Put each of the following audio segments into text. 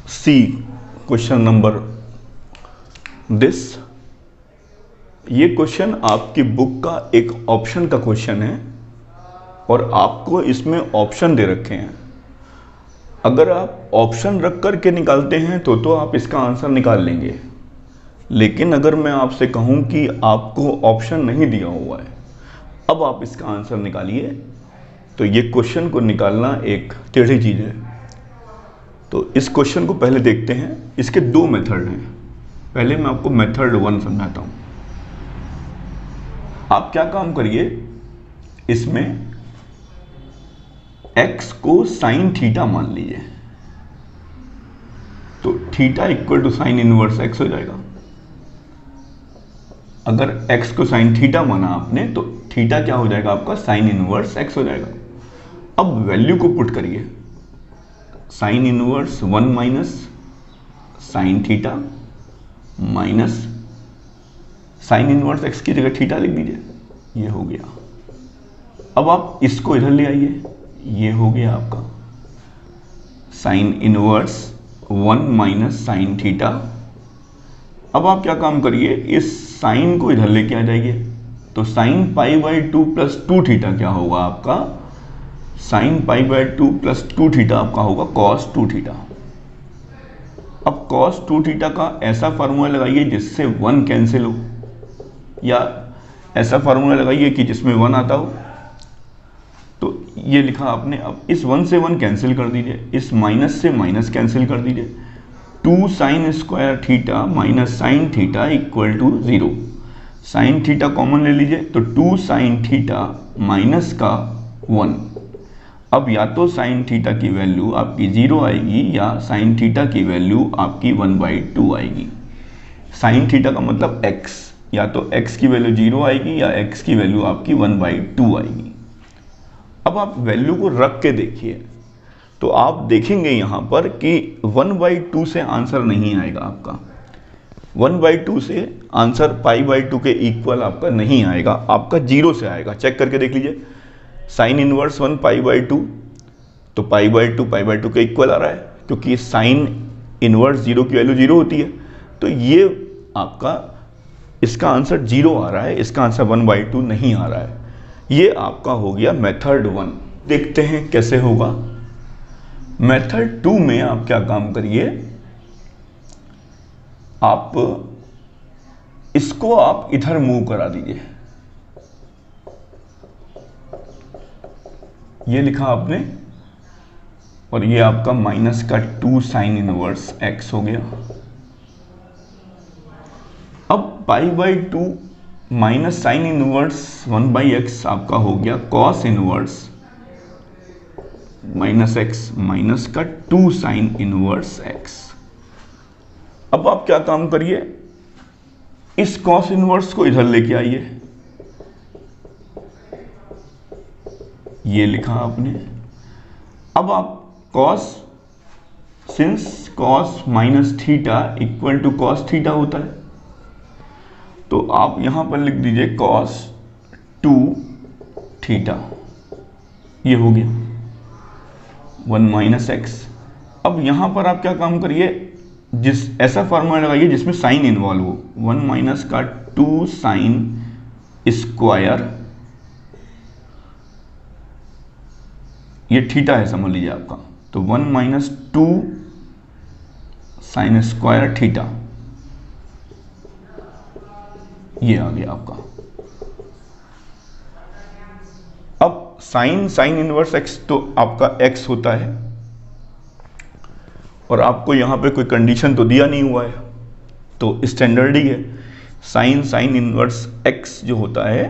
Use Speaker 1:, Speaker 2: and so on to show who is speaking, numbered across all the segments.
Speaker 1: C question number this. ये question आपकी book का एक ऑप्शन का क्वेश्चन है और आपको इसमें ऑप्शन दे रखे हैं। अगर आप ऑप्शन रख कर के निकालते हैं तो आप इसका आंसर निकाल लेंगे, लेकिन अगर मैं आपसे कहूं कि आपको ऑप्शन नहीं दिया हुआ है, अब आप इसका आंसर निकालिए, तो ये क्वेश्चन को निकालना एक टेढ़ी चीज़ है। तो इस क्वेश्चन को पहले देखते हैं। इसके दो मेथड हैं। पहले मैं आपको मेथड 1 समझाता हूं। आप क्या काम करिए, इसमें x को साइन थीटा मान लीजिए, तो theta equal to sine inverse x हो जाएगा। अगर x को साइन थीटा माना आपने, तो थीटा क्या हो जाएगा आपका, साइन इनवर्स x हो जाएगा। अब वैल्यू को पुट करिए, sine inverse 1 minus sine theta minus sign inverse x की जगह थीटा लिख दीजिए, ये हो गया। अब आप इसको इधर ले आइए, ये हो गया आपका sine inverse 1 minus sine theta. अब आप क्या काम करिए, इस साइन को इधर लेके आ जाइए, तो sine pi by 2 plus 2 theta क्या होगा आपका, sine pi by 2 plus 2 theta आपका होगा कॉस 2 थीटा। अब कॉस 2 थीटा का ऐसा फार्मूला लगाइए जिससे 1 कैंसिल हो, या ऐसा फार्मूला लगाइए कि जिसमें 1 आता हो। तो ये लिखा आपने। अब इस 1 से 1 कैंसिल कर दीजिए, इस माइनस से माइनस कैंसिल कर दीजिए। 2 sine square theta minus sine theta equal to 0। Sine theta common ले लीजिए, तो 2 साइन थीटा माइनस का 1। अब या तो साइन थीटा की वैल्यू आपकी 0 आएगी, या साइन थीटा की वैल्यू आपकी 1/2 आएगी। साइन थीटा का मतलब x, या तो x की वैल्यू 0 आएगी या x की वैल्यू आपकी 1/2 आएगी। अब आप वैल्यू को रख के देखिए, तो आप देखेंगे यहाँ पर कि 1/2 से आंसर नहीं आएगा आपका। 1/2 से आंसर π/2 के इक्वल आपका नहीं आएगा, आपका 0 से आएगा। चेक करके देख लीजिए, साइन इनवर्स 1 π/2, तो π/2 के इक्वल आ रहा है, क्योंकि साइन इनवर्स 0 की वैल्यू 0 होती है। तो ये आपका, इसका आंसर 0 आ रहा है, इसका आंसर 1/2 नहीं आ रहा है। ये आपका हो गया मेथड 1। देखते हैं कैसे होगा। मेथड 2 में आप क्या काम करिए, आप इसको आप इधर मूव करा दीजिए। ये लिखा आपने, और ये आपका माइनस का 2 साइन इनवर्स x हो गया। अब π/2 माइनस साइन इनवर्स 1/x आपका हो गया cos inverse minus x minus का 2 साइन इनवर्स x। अब आप क्या काम करिए, इस कॉस इनवर्स को इधर लेके आइए, ये लिखा आपने। अब आप cos, since cos minus theta equal to cos theta होता है, तो आप यहां पर लिख दीजिए कॉस 2 थीटा, ये हो गया 1 माइनस एक्स। अब यहां पर आप क्या काम करिए, जिस ऐसा फार्मूला लगाइए जिसमें साइन इन्वॉल्व हो। 1 माइनस का 2 साइन स्क्वायर, ये थीटा है समझ लीजिए आपका, तो 1 माइनस 2 साइन स्क्वायर थीटा, ये आ गया आपका। अब साइन इनवर्स x तो आपका x होता है, और आपको यहां पे कोई कंडीशन तो दिया नहीं हुआ है, तो स्टैंडर्ड ही है। साइन इनवर्स x जो होता है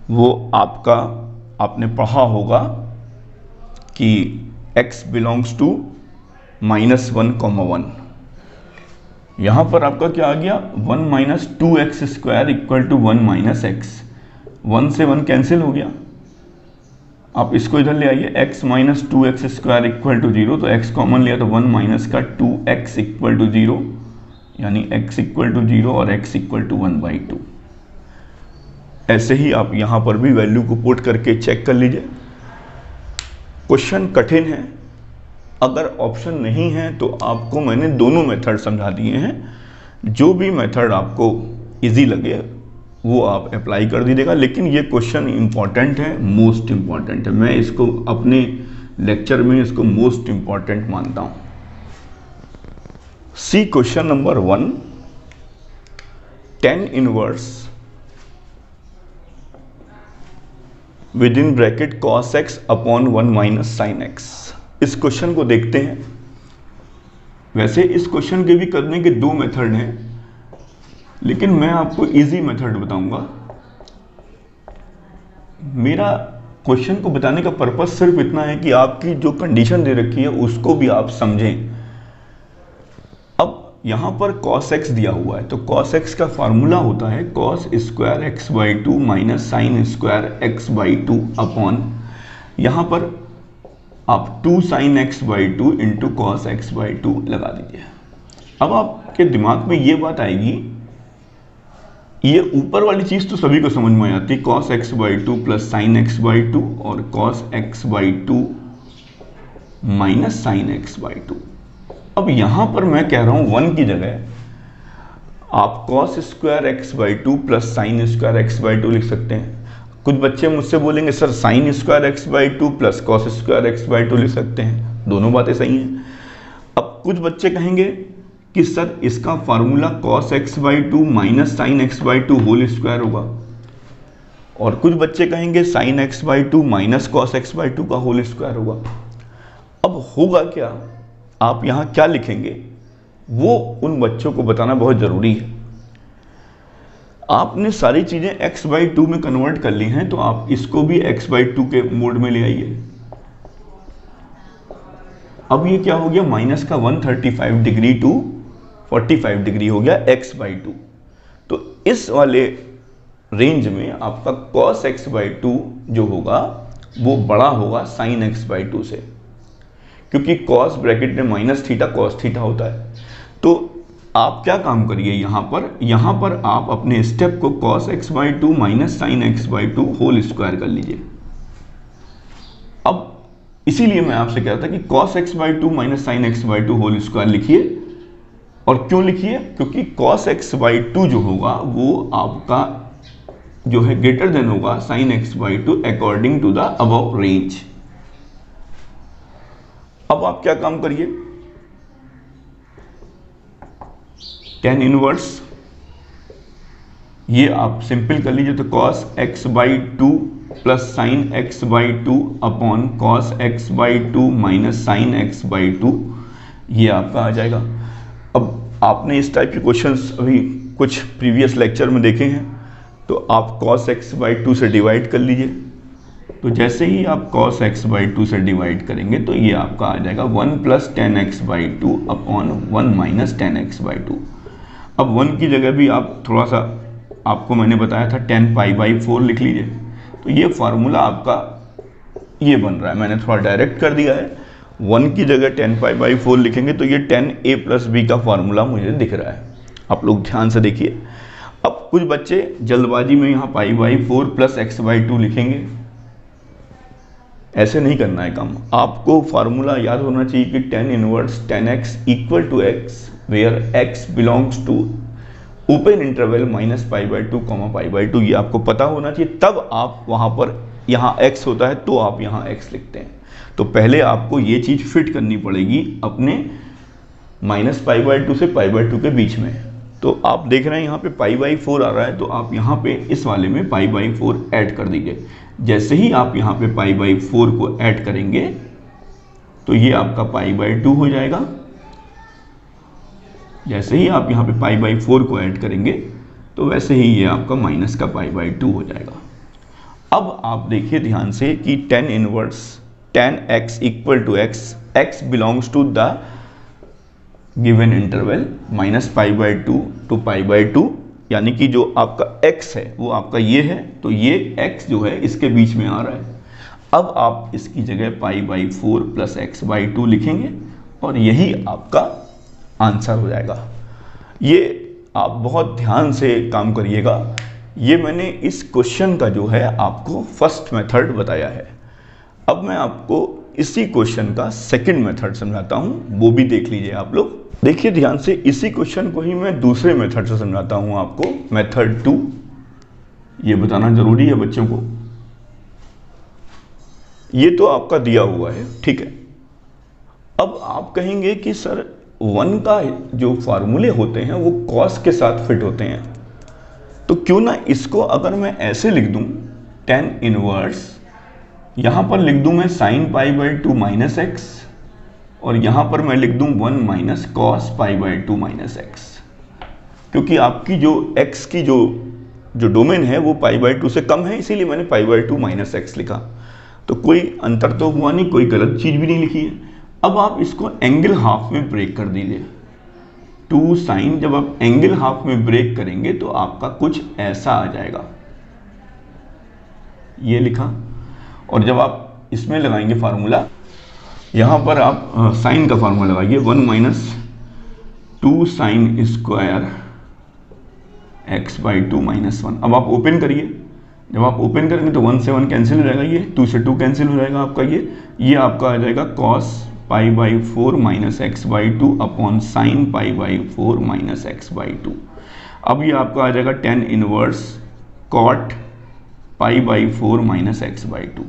Speaker 1: वो आपका, आपने पढ़ा होगा कि x बिलोंग्स टू -1, यहां पर आपका क्या आ गया, 1 minus 2x square equal to 1 minus x. 1 से 1 कैंसिल हो गया। आप इसको इधर ले आइए, x minus 2x square equal to 0, तो x कॉमन लिया तो 1 माइनस का 2x इक्वल टू 0, यानी x इक्वल टू 0 और x इक्वल टू 1/2। ऐसे ही आप यहां पर भी वैल्यू को पुट करके चेक कर लीजिए। क्वेश्चन कठिन है, अगर ऑप्शन नहीं है तो आपको मैंने दोनों मेथड समझा दिए हैं, जो भी मेथड आपको इजी लगे वो आप अप्लाई कर दीजिएगा। लेकिन ये क्वेश्चन इंपॉर्टेंट है, मोस्ट इंपॉर्टेंट है, मैं इसको अपने लेक्चर में इसको मोस्ट इंपॉर्टेंट मानता हूं। C question number 1, tan inverse with in bracket cos x upon 1 minus sine x। इस क्वेश्चन को देखते हैं। वैसे इस क्वेश्चन के भी करने के दो मेथड हैं, लेकिन मैं आपको इजी मेथड बताऊंगा। मेरा क्वेश्चन को बताने का पर्पस सिर्फ इतना है कि आपकी जो कंडीशन दे रखी है उसको भी आप समझें। अब यहां पर cos x दिया हुआ है, तो cos x का फार्मूला होता है cos square x by two minus sine square x by two upon, यहां पर आप 2 sin x by two into cos x by to लगा दीजिए। अब आपके दिमाग में ये बात आएगी, ये ऊपर वाली चीज तो सभी को समझ में आती है, cos x by two plus sign x by to और cos x by two minus sine x by to. अब यहां पर मैं कह रहा हूं 1 की जगह आप cos square x by two plus sine square x by to लिख सकते हैं। कुछ बच्चे मुझसे बोलेंगे sir sine square x by two plus cos square x by to लिख सकते हैं, दोनों बातें सही हैं। अब कुछ बच्चे कहेंगे कि सर इसका formula cos x by two minus sine x by two whole square होगा, और कुछ बच्चे कहेंगे sine x by two minus cos x by two का होल स्क्वायर होगा। अब होगा क्या, आप यहां क्या लिखेंगे वो उन बच्चों को बताना बहुत जरूरी है। आपने सारी चीजें x बाई टू में कन्वर्ट कर ली हैं, तो आप इसको भी x बाई टू के मोड में ले आइए। अब ये क्या हो गया, माइनस का 135 डिग्री टू 45 डिग्री हो गया x बाई टू। तो इस वाले रेंज में आपका cos x बाई टू जो होगा वो बड़ा होगा sin x बाई टू से, क्योंकि cos ब्रैकेट में माइनस थीटा cos थीटा होता है। तो आप क्या काम करिए, यहां पर आप अपने स्टेप को cos x by two minus sine x by two whole square कर लीजिए। अब इसीलिए मैं आपसे कह रहा था कि cos x by two minus sine x by two whole square लिखिए। और क्यों लिखिए, क्योंकि cos x बाई टू जो होगा वो आपका जो है ग्रेटर देन होगा sine x by two according to the above range. अब आप क्या काम करिए, tan इनवर्स ये आप सिंपल कर लीजिए, तो cos x by two plus sign x by two upon cos x by two minus sine x by two, ये आपका आ जाएगा। अब आपने इस टाइप के क्वेश्चंस अभी कुछ प्रीवियस लेक्चर में देखे हैं, तो आप cos x बाई टू से डिवाइड कर लीजिए। तो जैसे ही आप cos x बाई टू से डिवाइड करेंगे तो ये आपका आ जाएगा 1 plus ten x by two upon 1 minus ten x by to. अब 1 की जगह भी आप थोड़ा सा, आपको मैंने बताया था 10 पाई बाई 4 लिख लीजिए। तो ये फार्मूला आपका ये बन रहा है, मैंने थोड़ा डायरेक्ट कर दिया है। 1 की जगह 10 पाई बाई 4 लिखेंगे तो ये 10a प्लस बी का फार्मूला मुझे दिख रहा है। आप लोग ध्यान से देखिए। अब कुछ बच्चे जल्दबाजी में यहाँ pi by 4 plus x by to लिखेंगे, ऐसे नहीं करना है काम। आपको फार्मूला याद होना चाहिए कि tan inverse tan x equal to x where x belongs to open interval minus pi by two comma pi by two, ये आपको पता होना चाहिए। तब आप वहां पर, यहाँ x होता है तो आप यहाँ x लिखते हैं। तो पहले आपको ये चीज फिट करनी पड़ेगी अपने माइनस पाई बाई टू से पाई बाई टू के बीच में। तो आप देख रहे हैं यहाँ पे पाई बाई 4 आ रहा है, तो आप यहाँ पे इस वाले में पाई बाई 4 ऐड कर दीजिए। जैसे ही आप यहाँ पे पाई बाई 4 को ऐड करेंगे तो ये आपका पाई बाई 2 हो जाएगा। जैसे ही आप यहाँ पे पाई बाई 4 को ऐड करेंगे तो वैसे ही ये आपका माइनस का पाई बाई 2 हो जाएगा। अब आप देखिए ध्यान से कि tan inverse tan x equal to x belongs to the given interval minus pi by 2 to pi by 2, यानी कि जो आपका x है वो आपका ये है, तो ये x जो है इसके बीच में आ रहा है। अब आप इसकी जगह pi by 4 plus x by 2 लिखेंगे और यही आपका आंसर हो जाएगा। ये आप बहुत ध्यान से काम करिएगा। ये मैंने इस क्वेश्चन का जो है आपको फर्स्ट मेथड बताया है। अब मैं आपको इसी क्वेश्चन का सेकंड मेथड समझाता हूं, वो भी देख लीजिए आप लोग। देखिए ध्यान से, इसी क्वेश्चन को ही मैं दूसरे मेथड से समझाता हूं आपको, मेथड 2। ये बताना जरूरी है बच्चों को। ये तो आपका दिया हुआ है, ठीक है। अब आप कहेंगे कि सर 1 का जो फार्मूले होते हैं वो कॉस के साथ फिट होते हैं, तो क्यों ना इसको अगर मैं ऐसे लिख दूं, tan इनवर्स, यहां पर लिख दूं मैं sin π/2 माइनस एक्स, और यहां पर मैं लिख दूं 1 माइनस कॉस π/2 माइनस एक्स, क्योंकि आपकी जो x की जो डोमेन है वो π/2 से कम है, इसीलिए मैंने π/2 माइनस एक्स लिखा। तो कोई अंतर तो हुआ नहीं, कोई गलत चीज भी नहीं लिखी है। अब आप इसको एंगल हाफ में ब्रेक कर दीजिए। 2 साइन, जब आप एंगल हाफ में ब्रेक करेंगे तो आपका कुछ ऐसा आ जाएगा, ये लिखा। और जब आप इसमें लगाएंगे फार्मूला, यहां पर आप साइन का फार्मूला लगाइए, 1 minus 2 sine square x/2 minus 1। अब आप ओपन करिए, जब आप ओपन करेंगे तो 1 से 1 कैंसिल हो जाएगा, ये 2 से 2 कैंसिल हो जाएगा आपका, ये आपका आ जाएगा cos π/4 minus x/2 upon sine π/4 minus x/2। अब ये आपका आ जाएगा tan inverse cot π/4 minus x/2।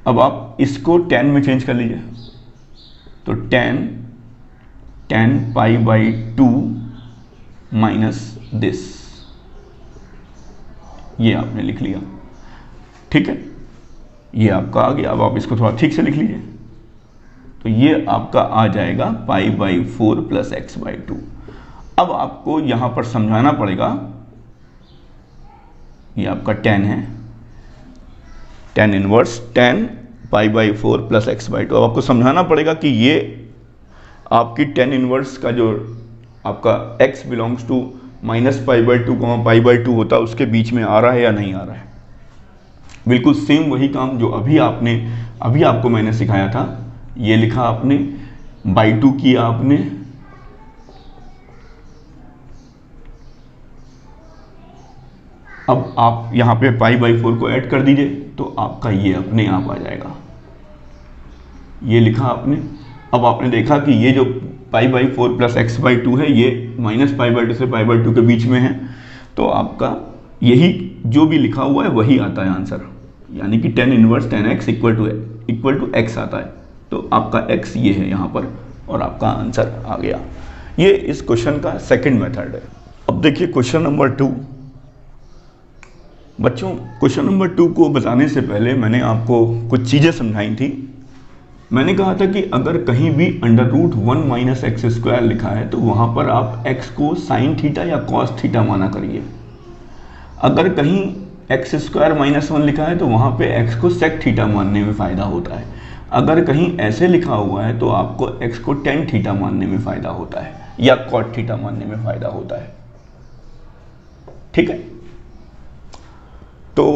Speaker 1: अब आप इसको tan में चेंज कर लीजिए, तो tan π/2 माइनस दिस, ये आपने लिख लिया, ठीक है। ये आपका आ गया। अब आप इसको थोड़ा ठीक से लिख लीजिए, तो ये आपका आ जाएगा π/4 प्लस x/2। अब आपको यहां पर समझाना पड़ेगा, ये आपका tan है, tan inverse tan π/4 plus x/2। अब आपको समझाना पड़ेगा कि ये आपकी tan इनवर्स का जो आपका x बिलोंग्स टू माइनस π/2 π/2 होता है, उसके बीच में आ रहा है या नहीं आ रहा है। बिल्कुल सेम वही काम जो अभी आपको मैंने सिखाया था, ये लिखा आपने, /2 किया आपने, अब आप यहां पे π/4 को ऐड कर दीजिए, तो आपका ये अपने आप आ जाएगा, ये लिखा आपने। अब आपने देखा कि ये जो π/4 प्लस x/2 है, ये माइनस π/2 से π/2 के बीच में है, तो आपका यही जो भी लिखा हुआ है वही आता है आंसर, यानी कि tan inverse tan x equal to x आता है। तो आपका x ये है यहाँ पर, और आपका आंसर आ गया। ये इस क्वेश्चन का सेकंड मेथड है। अब देखिए क्वेश्चन नंबर 2। बच्चों, क्वेश्चन नंबर 2 को बताने से पहले मैंने आपको कुछ चीज़ें समझाई थी। मैंने कहा था कि अगर कहीं भी √1 माइनस एक्स स्क्वायर लिखा है तो वहां पर आप x को साइन थीटा या कॉस थीटा माना करिए। अगर कहीं एक्स स्क्वायर माइनस 1 लिखा है तो वहां पे x को सेक थीटा मानने में फ़ायदा होता है। अगर कहीं ऐसे लिखा हुआ है तो आपको x को टेन थीटा मानने में फ़ायदा होता है, या कॉट थीटा मानने में फ़ायदा होता है, ठीक है। तो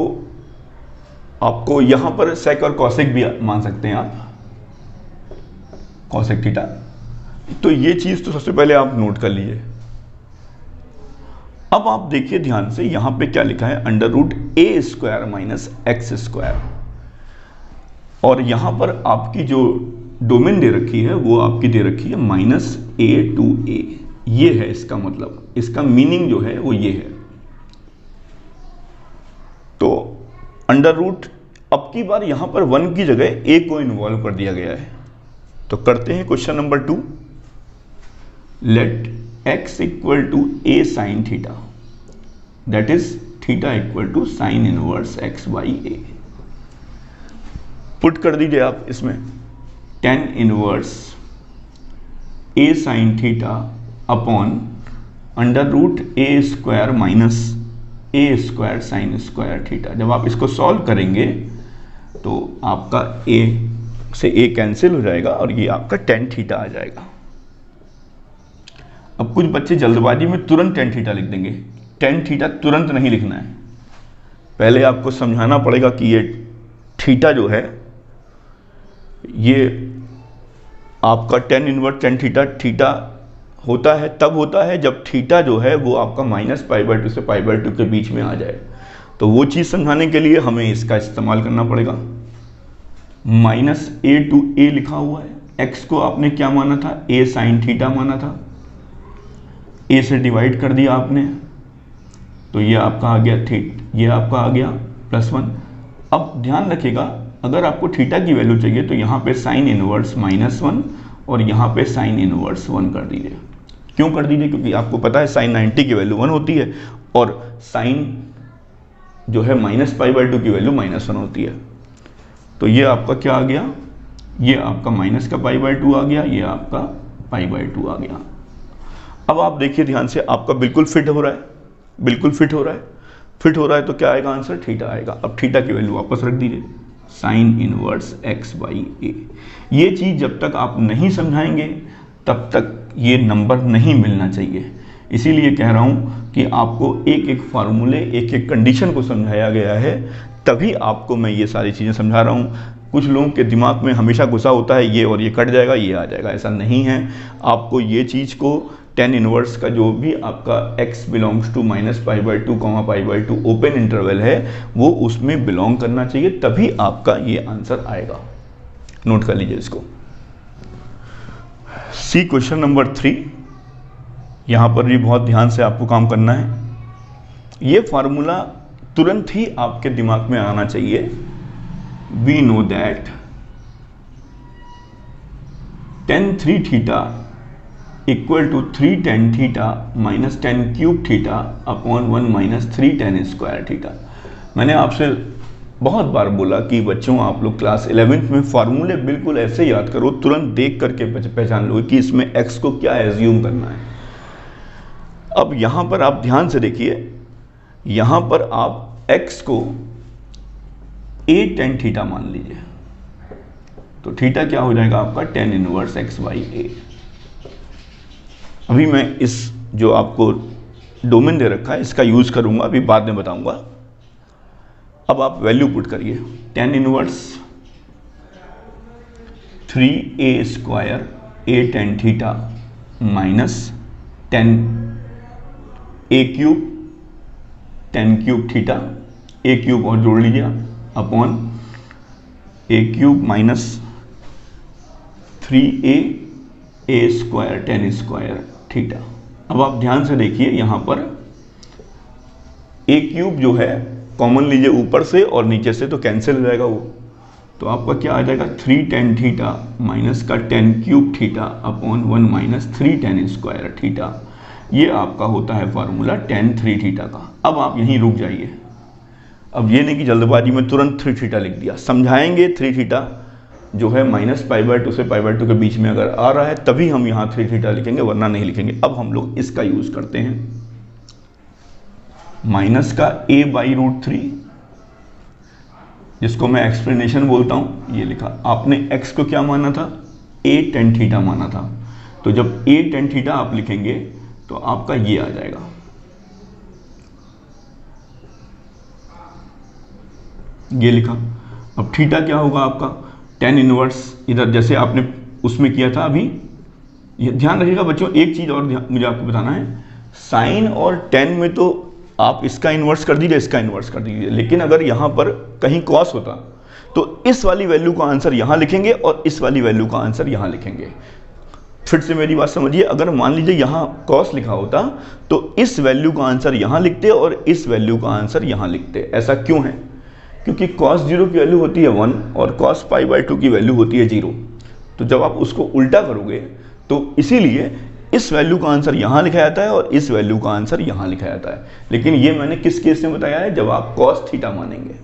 Speaker 1: आपको यहां पर सेक और कॉसेक भी मान सकते हैं आप, कॉसेक थीटा। तो ये चीज तो सबसे पहले आप नोट कर लीजिए। अब आप देखिए ध्यान से, यहां पे क्या लिखा है, √a² माइनस एक्स स्क्वायर, और यहां पर आपकी जो डोमेन दे रखी है वो आपकी दे रखी है -a to a। ये है इसका मतलब, इसका मीनिंग जो है वो ये है। तो √ अब की बार यहां पर 1 की जगह a को इन्वॉल्व कर दिया गया है। तो करते हैं question number 2। Let x equal to a sine theta, that is theta equal to sine inverse x/a। Put कर दीजिए आप इसमें, tan inverse a sine theta upon √a² minus a² sine square theta. जब आप इसको सॉल्व करेंगे तो आपका a से a कैंसिल हो जाएगा और ये आपका tan थीटा आ जाएगा। अब कुछ बच्चे जल्दबाजी में तुरंत tan थीटा लिख देंगे। tan थीटा तुरंत नहीं लिखना है, पहले आपको समझाना पड़ेगा कि ये थीटा जो है ये आपका tan इनवर्स tan थीटा होता है, तब होता है जब थीटा जो है वो आपका -π/2 से π/2 के बीच में आ जाए। तो वो चीज़ समझाने के लिए हमें इसका इस्तेमाल करना पड़ेगा, माइनस ए टू ए लिखा हुआ है। एक्स को आपने क्या माना था, ए साइन थीटा माना था, ए से डिवाइड कर दिया आपने, तो ये आपका आ गया ये आपका आ गया +1। अब ध्यान रखिएगा, अगर आपको थीटा की वैल्यू चाहिए तो यहाँ पे साइन इनवर्स -1 और यहाँ पे साइन इनवर्स 1 कर दीजिए। क्यों कर दीजिए, क्योंकि आपको पता है साइन 90 की वैल्यू 1 होती है और साइन जो है -π/2 की वैल्यू -1 होती है। तो ये आपका क्या आ गया, ये आपका माइनस का π/2 आ गया, ये आपका π/2 आ गया। अब आप देखिए ध्यान से, आपका बिल्कुल फिट हो रहा है, बिल्कुल फिट हो रहा है, फिट हो रहा है तो क्या आएगा आंसर, थीटा आएगा। अब थीटा की वैल्यू वापस रख दीजिए, साइन इनवर्स x/a। ये चीज़ जब तक आप नहीं समझाएंगे तब तक ये नंबर नहीं मिलना चाहिए। इसीलिए कह रहा हूँ कि आपको एक एक फार्मूले, एक एक कंडीशन को समझाया गया है, तभी आपको मैं ये सारी चीज़ें समझा रहा हूँ। कुछ लोगों के दिमाग में हमेशा घुसा होता है ये और ये कट जाएगा, ये आ जाएगा, ऐसा नहीं है। आपको ये चीज़ को tan इनवर्स का जो भी आपका x belongs to -π/2, π/2 open interval है वो उसमें बिलोंग करना चाहिए, तभी आपका ये आंसर आएगा। नोट कर लीजिए इसको। सी क्वेश्चन नंबर 3, यहाँ पर भी बहुत ध्यान से आपको काम करना है। ये फार्मूला तुरंत ही आपके दिमाग में आना चाहिए। We know that tan 3θ equal to 3 tan θ minus tan cube θ upon 1 - 3 tan square θ। मैंने आपसे बहुत बार बोला कि बच्चों आप लोग क्लास 11th में फार्मूले बिल्कुल ऐसे याद करो, तुरंत देख करके पहचान लो कि इसमें x को क्या एज्यूम करना है। अब यहाँ पर आप ध्यान से देखिए, यहाँ पर आप x को a tan θ मान लीजिए, तो थीटा क्या हो जाएगा आपका tan इनवर्स x/a। अभी मैं इस जो आपको डोमेन दे रखा है इसका यूज करूंगा, अभी बाद में बताऊंगा। अब आप वैल्यू पुट करिए, tan inverse 3a² a tan θ minus tan a³ tan cube θ, a³ और जोड़ लीजिए upon a³ minus 3a² tan square θ। अब आप ध्यान से देखिए, यहाँ पर a³ जो है कॉमन लीजिए ऊपर से और नीचे से, तो कैंसिल हो जाएगा वो, तो आपका क्या आ जाएगा 3 tan θ माइनस का tan cube θ upon 1 - 3 tan square θ। ये आपका होता है फार्मूला tan 3θ का। अब आप यहीं रुक जाइए, अब ये नहीं कि जल्दबाजी में तुरंत 3θ लिख दिया, समझाएंगे। 3θ जो है -π/2 से π/2 के बीच में अगर आ रहा है तभी हम यहाँ 3θ लिखेंगे, वरना नहीं लिखेंगे। अब हम लोग इसका यूज करते हैं, माइनस का a/√3, जिसको मैं एक्सप्लेनेशन बोलता हूँ, ये लिखा। आपने x को क्या माना था, a tan θ माना था, तो जब a tan θ आप लिखेंगे तो आपका ये आ जाएगा। ये लिखा। अब थीटा क्या होगा आपका tan इनवर्स, इधर जैसे आपने उसमें किया था अभी। ये ध्यान रखिएगा बच्चों, एक चीज और मुझे आपको बताना है, साइन और tan में तो आप इसका इन्वर्स कर दीजिए, इसका इन्वर्स कर दीजिए, लेकिन अगर यहाँ पर कहीं कॉस होता तो इस वाली वैल्यू का आंसर यहाँ लिखेंगे और इस वाली वैल्यू का आंसर यहाँ लिखेंगे। फिर से मेरी बात समझिए, अगर मान लीजिए यहाँ कॉस लिखा होता तो इस वैल्यू का आंसर यहाँ लिखते और इस वैल्यू का आंसर यहाँ लिखते। ऐसा क्यों है, क्योंकि cos 0 की वैल्यू होती है 1 और cos π/2 की वैल्यू होती है 0। तो जब आप उसको उल्टा करोगे तो इसीलिए इस वैल्यू का आंसर यहाँ लिखा जाता है और इस वैल्यू का आंसर यहाँ लिखा जाता है। लेकिन ये मैंने किस केस में बताया है, जब आप cos θ मानेंगे।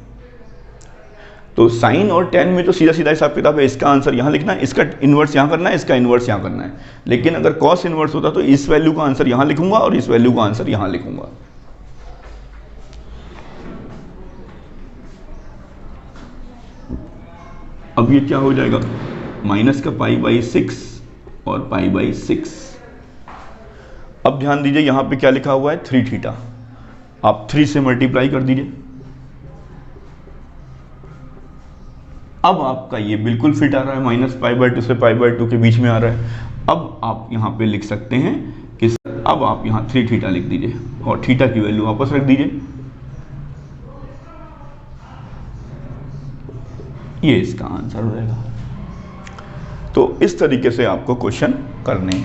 Speaker 1: तो साइन और tan में तो सीधा सीधा हिसाब किताब है, इसका आंसर यहाँ लिखना है, इसका इन्वर्स यहाँ करना है, इसका इन्वर्स यहाँ करना है। लेकिन अगर cos इन्वर्स होता तो इस वैल्यू का आंसर यहाँ लिखूंगा और इस वैल्यू का आंसर यहाँ लिखूंगा। अब ये क्या हो जाएगा, माइनस का π/6 और π/6। अब ध्यान दीजिए यहाँ पे क्या लिखा हुआ है 3θ, आप 3 से मल्टीप्लाई कर दीजिए। अब आपका ये बिल्कुल फिट आ रहा है, -π/2 से π/2 के बीच में आ रहा है। अब आप यहाँ पे लिख सकते हैं कि अब आप यहाँ 3θ लिख दीजिए और θ की वैल्यू वापस रख दीजिए। ये इसका आंसर हो जाएगा। तो इस तरीके से आपको क्वेश्चन करने हैं।